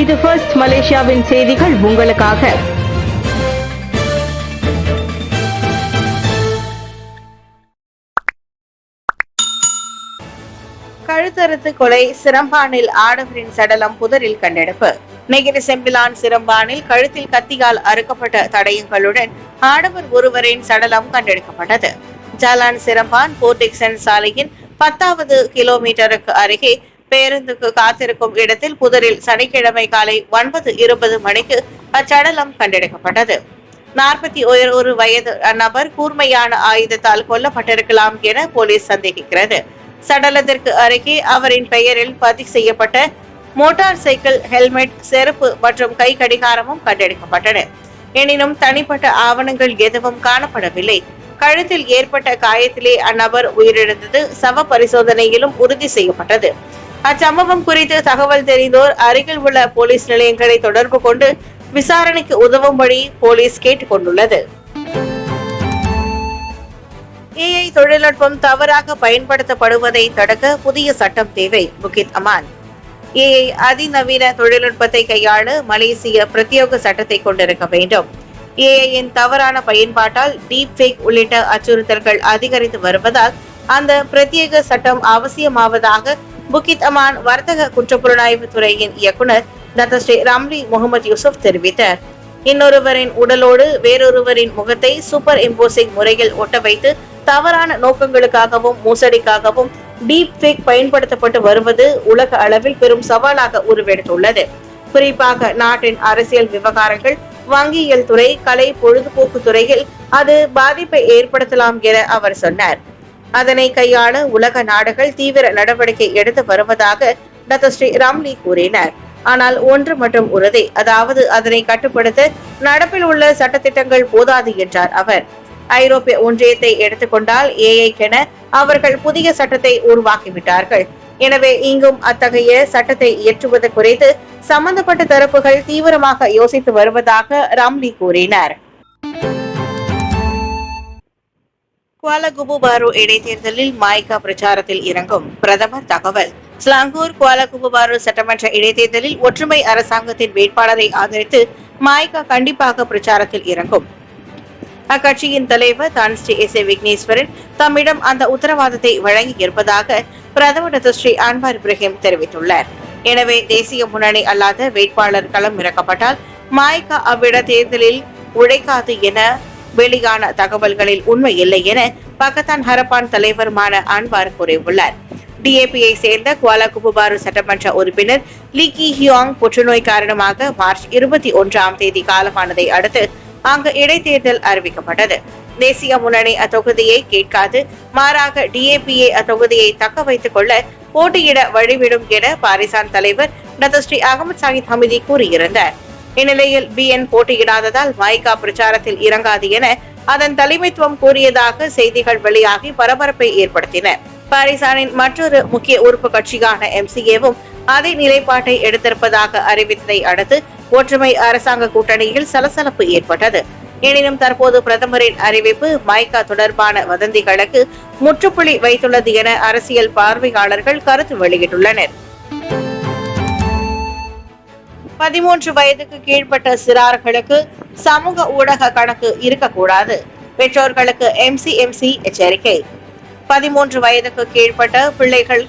இது ஃபர்ஸ்ட் மலேசியாவின் செய்திகள் உங்களுக்காக. கழுத்தறுத்து கொலை, சிரம்பானில் ஆடவரின் சடலம் புதரில் கண்டெடுப்பு. நெகிரி செம்பிலான் சிரம்பானில் கழுத்தில் கத்தியால் அறுக்கப்பட்ட தடயங்களுடன் ஆடவர் ஒருவரின் சடலம் கண்டெடுக்கப்பட்டது. ஜாலான் சிரம்பான் போர்டிக்சன் சாலையின் 10வது கிலோமீட்டருக்கு அருகே பேருந்துக்கு காத்திருக்கும் இடத்தில் புதரில் சனிக்கிழமை காலை 9:20 மணிக்கு அச்சடலம் கண்டெடுக்கப்பட்டது. 41 வயது நபர் கூர்மையான ஆயுதத்தால் கொல்லப்பட்டிருக்கலாம் என போலீஸ் சந்தேகிக்கிறது. சடலத்திற்கு அருகே அவரின் பெயரில் பதிவு செய்யப்பட்ட மோட்டார் சைக்கிள், ஹெல்மெட், செருப்பு மற்றும் கை கடிகாரமும் கண்டெடுக்கப்பட்டன. எனினும் தனிப்பட்ட ஆவணங்கள் எதுவும் காணப்படவில்லை. கழுத்தில் ஏற்பட்ட காயத்திலே அந்நபர் உயிரிழந்தது சவ பரிசோதனையிலும் உறுதி செய்யப்பட்டது. அச்சம்பவம் குறித்து தகவல் தெரிந்தோர் அருகில் உள்ள போலீஸ் நிலையங்களை தொடர்பு கொண்டு விசாரணைக்கு உதவும்படி போலீஸ் கேட்டுக் கொண்டுள்ளது. ஏஐ தொழில்நுட்பம் தவறாக பயன்படுத்தப்படுவதை தடுக்க புதிய சட்டம் தேவை. புகித் அமான். ஏஐ அதிநவீன தொழில்நுட்பத்தை கையாள மலேசிய பிரத்யேக சட்டத்தை கொண்டிருக்க வேண்டும். ஏஐயின் தவறான பயன்பாட்டால் டீப் ஃபேக் உள்ளிட்ட அச்சுறுத்தல்கள் அதிகரித்து வருவதால் அந்த பிரத்யேக சட்டம் அவசியமாவதாக புகித் அமான் வர்த்தக குற்றப்புலனாய்வு துறையின் இயக்குனர் டத்தஸ்ரீ ரம்லி முகமது யூசுப் தெரிவித்தார். இன்னொருவரின் உடலோடு வேறொருவரின் முகத்தை சூப்பர் இம்போசிங் முறையில் ஒட்ட வைத்து தவறான நோக்கங்களுக்காகவும் மோசடிக்காகவும் டீப் ஃபேக் பயன்படுத்தப்பட்டு வருவது உலக அளவில் பெரும் சவாலாக உருவெடுத்துள்ளது. குறிப்பாக நாட்டின் அரசியல் விவகாரங்கள், வங்கியியல் துறை, கலை, பொழுதுபோக்கு துறையில் அது பாதிப்பை ஏற்படுத்தலாம் என அவர் சொன்னார். அதனை கையாள உலக நாடுகள் தீவிர நடவடிக்கை எடுத்து வருவதாக டத்தஸ்ரீ ரம்லி கூறினார். ஆனால் ஒன்று மட்டும் உறுதி, அதாவது அதனை கட்டுப்படுத்த நடப்பில் உள்ள சட்டத்திட்டங்கள் போதாது என்றார் அவர். ஐரோப்பிய ஒன்றியத்தை எடுத்துக்கொண்டால் ஏஐக்கென அவர்கள் புதிய சட்டத்தை உருவாக்கிவிட்டார்கள். எனவே இங்கும் அத்தகைய சட்டத்தை இயற்றுவது குறித்து சம்பந்தப்பட்ட தரப்புகள் தீவிரமாக யோசித்து வருவதாக ரம்லி கூறினார். குவாலகுபு பாரு இடைத்தேர்தலில் மாய்கா பிரச்சாரத்தில் இறங்கும் பிரதமர் தகவல். ஸ்லாங்கூர் குவாலகுபு பாரு சட்டமன்ற இடைத்தேர்தலில் ஒற்றுமை அரசாங்கத்தின் வேட்பாளரை ஆதரித்து மாய்கா கண்டிப்பாக பிரச்சாரத்தில் இறங்கும். அக்கட்சியின் தலைவர் தான் ஸ்ரீ எஸ். விக்னேஸ்வரன் தம்மிடம் அந்த உத்தரவாதத்தை வழங்கி இருப்பதாக பிரதமர் டத்தஸ்ரீ அன்வார் இப்ராஹிம் தெரிவித்துள்ளார். எனவே தேசிய முன்னணி அல்லாத வேட்பாளர் களம் இறக்கப்பட்டால் மாய்கா அவ்விட தேர்தலில் உழைக்காது என வெளியான தகவல்களில் உண்மை இல்லை என பாகிஸ்தான் ஹரப்பான் தலைவருமான அன்வார் கூறியுள்ளார். டிஏபியை சேர்ந்த குவாலகுபு பாரு சட்டமன்ற உறுப்பினர் லீ கி ஹியாங் புற்றுநோய் காரணமாக மார்ச் 21ஆம் தேதி காலமானதை அடுத்து அங்கு இடைத்தேர்தல் அறிவிக்கப்பட்டது. தேசிய முன்னணி அத்தொகுதியை கேட்காது, மாறாக டிஏபிஏ அத்தொகுதியை தக்க வைத்துக் கொள்ள போட்டியிட வழிவிடும் என பாரிசான் தலைவர் டத்தஸ்ரீ அகமது சாஹித் ஹமிதி கூறியிருந்தார். இந்நிலையில் பிஎன் போட்டியிடாததால் மாய்கா பிரச்சாரத்தில் இறங்காது என அதன் தலைமைத்துவம் கூறியதாக செய்திகள் வெளியாகி பரபரப்பை ஏற்படுத்தின. பாரிசானின் மற்றொரு முக்கிய உறுப்பு கட்சியான எம்சிஏவும் அதே நிலைப்பாட்டை எடுத்திருப்பதாக அறிவித்ததை அடுத்து ஒற்றுமை அரசாங்க கூட்டணியில் சலசலப்பு ஏற்பட்டது. எனினும் தற்போது பிரதமரின் அறிவிப்பு மாய்கா தொடர்பான வதந்திகளுக்கு முற்றுப்புள்ளி வைத்துள்ளது என அரசியல் பார்வையாளர்கள் கருத்து வெளியிட்டுள்ளனர். 13 வயதுக்கு கீழ்ப்பட்ட சிறார்களுக்கு சமூக ஊடக கணக்கு இருக்கக்கூடாது. பெற்றோர்களுக்கு எம்சிஎம்சி எச்சரிக்கை. 13 வயதுக்கு கீழ்ப்பட்ட பிள்ளைகள்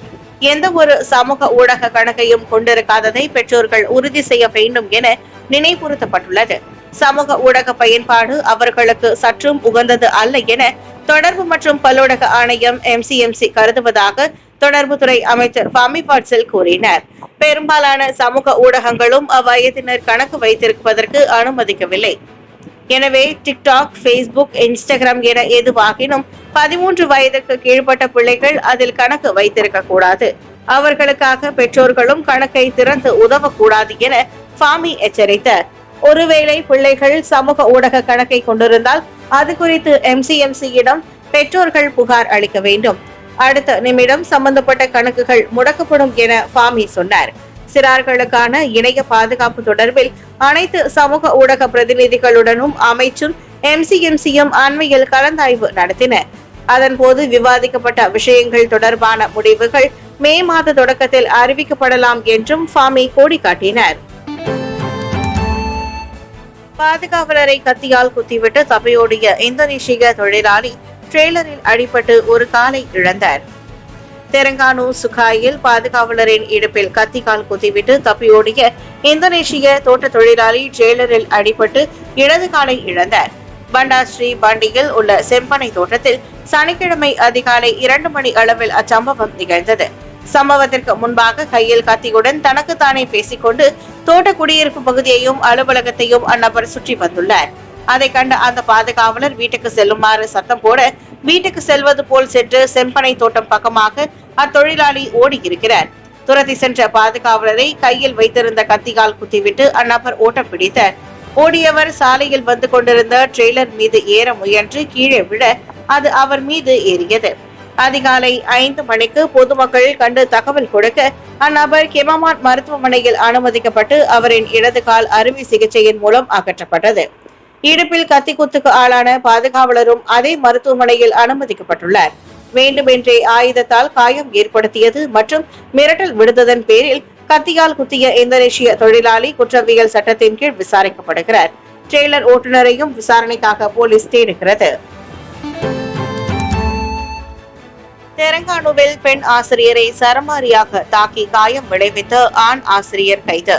எந்த ஒரு சமூக ஊடக கணக்கையும் கொண்டிருக்காததை பெற்றோர்கள் உறுதி செய்ய வேண்டும் என நினைவுறுத்தப்பட்டுள்ளது. சமூக ஊடக பயன்பாடு அவர்களுக்கு சற்றும் உகந்தது அல்ல என தொடர்பு மற்றும் பல்லூடக ஆணையம் எம்சிஎம்சி கருதுவதாக தொடர்புத்துறை அமைச்சர் ஃபாமி பாட்செல் கூறினார். பெரும்பாலான சமூக ஊடகங்களும் அவ்வயதினர் கணக்கு வைத்திருப்பதற்கு அனுமதிக்கவில்லை. எனவே டிக்டாக், பேஸ்புக், இன்ஸ்டாகிராம் என எதுவாகினும் 13 வயதுக்கு கீழ்ப்பட்ட பிள்ளைகள் அதில் கணக்கு வைத்திருக்க கூடாது. அவர்களுக்காக பெற்றோர்களும் கணக்கை திறந்து உதவக்கூடாது என ஃபாமி எச்சரித்தார். ஒருவேளை பிள்ளைகள் சமூக ஊடக கணக்கை கொண்டிருந்தால் அது குறித்து எம்சிஎம்சியிடம் பெற்றோர்கள் புகார் அளிக்க வேண்டும். அடுத்த நிமிடம் சம்பந்தப்பட்ட கணக்குகள் முடக்கப்படும் என ஃபாமி சொன்னார். சிறார்களுக்கான இணைய பாதுகாப்பு தொடர்பில் அனைத்து சமூக ஊடக பிரதிநிதிகளுடனும் அமைச்சும் எம்சிஎம்சியும் அண்மையில் கலந்தாய்வு நடத்தின. அதன்போது விவாதிக்கப்பட்ட விஷயங்கள் தொடர்பான முடிவுகள் மே மாத தொடக்கத்தில் அறிவிக்கப்படலாம் என்றும் ஃபாமி கோடி காட்டினார். பாதுகாவலரை கத்தியால் குத்திவிட்டு தப்பியோடிய இந்தோனேஷிய தொழிலாளி ட்ரெய்லரில் அடிபட்டு ஒரு காலை இழந்தார். தெலங்கானா சுகாயில் பாதுகாவலரின் இடுப்பில் கத்திகால் குத்திவிட்டு தப்பியோடிய இந்தோனேஷிய தோட்ட தொழிலாளி ட்ரெய்லரில் அடிபட்டு இடது காலை இழந்தார். பண்டாஸ்ரீ பண்டியில் உள்ள செம்பனை தோட்டத்தில் சனிக்கிழமை அதிகாலை 2 மணி அளவில் அச்சம்பவம் நிகழ்ந்தது. சம்பவத்திற்கு முன்பாக கையில் கத்தியுடன் தனக்குத்தானே பேசிக்கொண்டு தோட்ட குடியிருப்பு பகுதியையும் அலுவலகத்தையும் அந்நபர் சுற்றி வந்துள்ளார். அதை கண்ட அந்த பாதுகாவலர் வீட்டுக்கு செல்லுமாறு சத்தம் போட வீட்டுக்கு செல்வது போல் சென்று செம்பனை தோட்டம் பக்கமாக அத்தொழிலாளி ஓடி இருக்கிறார். துரத்தி சென்ற பாதுகாவலரை கையில் வைத்திருந்த கத்திகால் குத்திவிட்டு அந்நபர் ஓட்டம் பிடித்தார். ஓடியவர் சாலையில் வந்து கொண்டிருந்த ட்ரெய்லர் மீது ஏற முயன்று கீழே விட அது அவர் மீது ஏறியது. அதிகாலை 5 மணிக்கு பொதுமக்கள் கண்டு தகவல் கொடுக்க அந்நபர் கெமமான் மருத்துவமனையில் அனுமதிக்கப்பட்டு அவரின் இடது கால் அறுவை சிகிச்சையின் மூலம் அகற்றப்பட்டது. இடுப்பில் கத்தி குத்துக்கு ஆளான பாதுகாவலரும் அதே மருத்துவமனையில் அனுமதிக்கப்பட்டுள்ளார். வேண்டுமென்றே ஆயுதத்தால் காயம் ஏற்படுத்தியது மற்றும் மிரட்டல் விடுத்ததன் பேரில் கத்தியால் குத்திய இந்தோனேஷிய தொழிலாளி குற்றவியல் சட்டத்தின் கீழ் விசாரிக்கப்படுகிறார். ட்ரெய்லர் ஓட்டுநரையும் விசாரணைக்காக போலீஸ் தேடுகிறது. தெலங்கானாவில் பெண் ஆசிரியரை சரமாரியாக தாக்கி காயம் விளைவித்த ஆண் ஆசிரியர் கைது.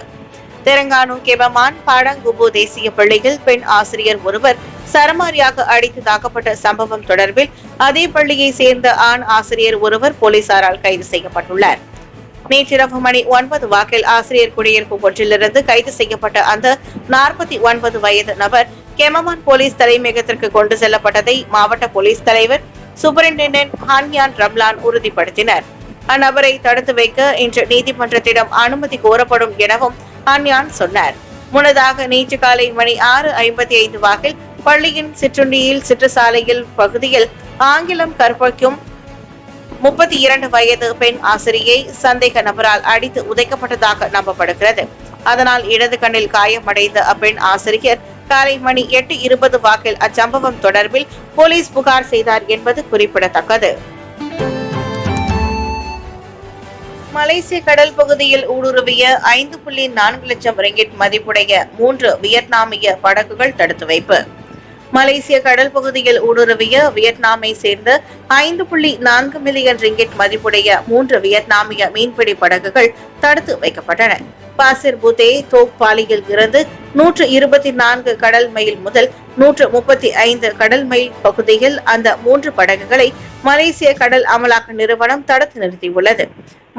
தெலங்கானா கெமமான் பாடங்குபு தேசிய பள்ளியில் பெண் ஆசிரியர் ஒருவர் சரமாரியாக அடித்து தாக்கப்பட்ட சம்பவம் தொடர்பில் அதே பள்ளியை சேர்ந்த ஆண் ஆசிரியர் ஒருவர் போலீசாரால் கைது செய்யப்பட்டுள்ளார். நேற்றிரவு மணி 9 வாக்கில் ஆசிரியர் குடியிருப்பு ஒன்றிலிருந்து கைது செய்யப்பட்ட அந்த 49 வயது நபர் கெமமான் போலீஸ் தலைமையகத்திற்கு கொண்டு செல்லப்பட்டதை மாவட்ட போலீஸ் தலைவர் சூப்பரிண்டென்டென்ட் ஹான்யான் ரம்லான் உறுதிப்படுத்தினர். அந்நபரை தடுத்து வைக்க இன்று நீதிமன்றத்திடம் அனுமதி கோரப்படும் எனவும் ஹான்யான் சொன்னார். முன்னதாக நேற்று காலை மணி 6:55 வாக்கில் பள்ளியின் சிற்றுண்டியில் சிற்றுசாலையில் பகுதியில் ஆங்கிலம் கற்பிக்கும் 32 வயது பெண் ஆசிரியை சந்தேக நபரால் அடித்து உதைக்கப்பட்டதாக நம்பப்படுகிறது. அதனால் இடது கண்ணில் காயமடைந்த அப்பெண் ஆசிரியர் காலை மணி 8:20 வாக்கில் அச்சம்பவம் தொடர்பில் போலீஸ் புகார் செய்தார் என்பது குறிப்பிடத்தக்கது. மலேசிய கடல் பகுதியில் ஊடுருவிய 5.4 லட்சம் ரிங்கிட் மதிப்புடைய 3 வியட்நாமிய படகுகள் தடுத்து வைப்பு. மலேசிய கடல் பகுதியில் ஊடுருவிய வியட்நாமை சேர்ந்த 5.4 மில்லியன் ரிங்கிட் மதிப்புடைய 3 வியட்நாமிய மீன்பிடி படகுகள் தடுத்து வைக்கப்பட்டன. பாசிர் புதே தோக் பாலியில் இருந்து 124 கடல் மைல் முதல் 135 கடல் மைல் பகுதியில் அந்த 3 படகுகளை மலேசிய கடல் அமலாக்க நிறுவனம் தடுத்து நிறுத்தியுள்ளது.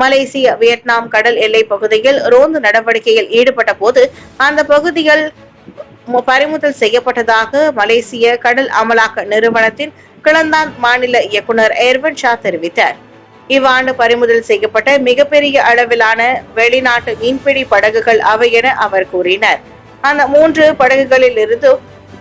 மலேசிய வியட்நாம் கடல் எல்லை பகுதியில் ரோந்து நடவடிக்கையில் ஈடுபட்ட போது அந்த பகுதிகள் பறிமுதல் செய்யப்பட்டதாக மலேசிய கடல் அமலாக்க நிறுவனத்தின் கிளந்தான் மாநில இயக்குனர் எர்வன் ஷா தெரிவித்தார். இவ்வாண்டு பறிமுதல் செய்யப்பட்ட மிகப்பெரிய அளவிலான வெளிநாட்டு மீன்பிடி படகுகள் அவை என அவர் கூறினார். அந்த 3 படகுகளில் இருந்து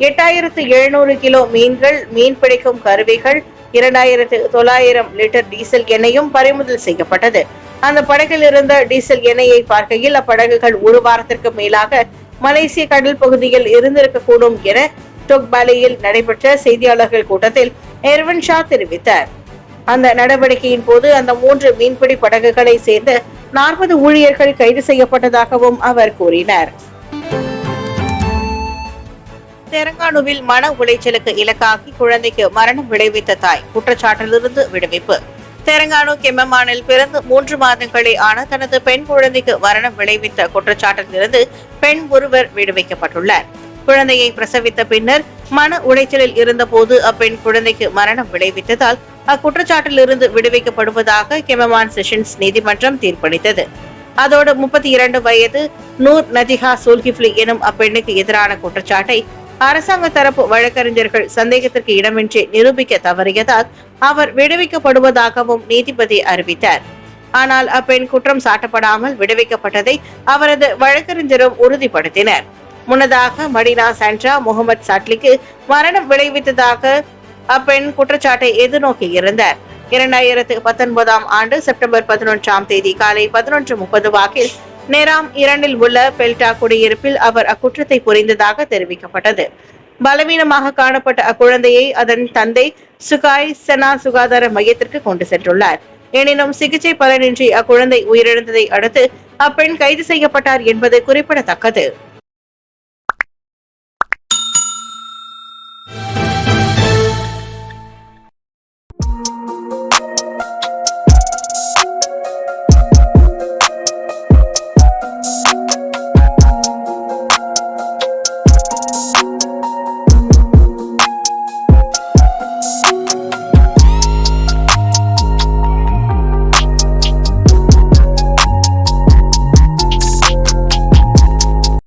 8700 கிலோ மீன்கள், மீன்பிடிக்கும் கருவிகள், 2900 லிட்டர் டீசல் எண்ணெயும் பறிமுதல் செய்யப்பட்டது. அந்த படகில் இருந்த டீசல் எண்ணெயை பார்க்கையில் அப்படகுகள் 1 வாரத்திற்கு மேலாக மலேசிய கடல் பகுதியில் இருந்திருக்கக்கூடும் என டொக்பாலியில் நடைபெற்ற செய்தியாளர்கள் கூட்டத்தில் எர்வன் ஷா தெரிவித்தார். அந்த நடவடிக்கையின் போது அந்த 3 மீன்பிடி படகுகளை சேர்ந்த 40 ஊழியர்கள் கைது செய்யப்பட்டதாகவும் அவர் கூறினார். தெலங்கானாவில் மன உளைச்சலுக்கு இலக்காகி குழந்தைக்கு மரணம் விளைவித்த தாய் குற்றச்சாட்டிலிருந்து விடுவிப்பு. தெலங்கானா கெமமானில் பிறந்து 3 மாதங்களே ஆன தனது பெண் குழந்தைக்கு மரணம் விளைவித்த குற்றச்சாட்டிலிருந்து பெண் ஒருவர் விடுவிக்கப்பட்டுள்ளார். குழந்தையை பிரசவித்த பின்னர் மன உளைச்சலில் இருந்தபோது அப்பெண் குழந்தைக்கு மரணம் விளைவித்ததால் அக்குற்றச்சாட்டிலிருந்து விடுவிக்கப்படுவதாக கெமமான் செஷன்ஸ் நீதிமன்றம் தீர்ப்பளித்தது. அதோடு 32 வயது நூர் நதிகா சூல்கிப்லி எனும் அப்பெண்ணுக்கு எதிரான குற்றச்சாட்டை அரசாங்க தரப்பு வழக்கறிஞர்கள் சந்தேகத்திற்கு இடமின்றி நிரூபிக்க தவறியதால் அவர் விடுவிக்கப்படுவதாகவும் நீதிபதி அறிவித்தார். ஆனால் அப்பெண் குற்றம் சாட்டப்படாமல் விடுவிக்கப்பட்டதை அவரது வழக்கறிஞரும் உறுதிப்படுத்தினர். முன்னதாக மடினா சாண்ட்ரா முகமது சாட்லிக்கு மரணம் விளைவித்ததாக அப்பெண் குற்றச்சாட்டை எதிர்நோக்கியிருந்தார். 2019 ஆண்டு செப்டம்பர் 11 காலை 11:30 வாக்கில் நேராம் 2 உள்ள பெல்டா குடியிருப்பில் அவர் அக்குற்றத்தை புரிந்ததாக தெரிவிக்கப்பட்டது. பலவீனமாக காணப்பட்ட அக்குழந்தையை அதன் தந்தை சுகாய் செனா சுகாதார மையத்திற்கு கொண்டு சென்றுள்ளார். எனினும் சிகிச்சை பலனின்றி அக்குழந்தை உயிரிழந்ததை அடுத்து அப்பெண் கைது செய்யப்பட்டார் என்பது குறிப்பிடத்தக்கது.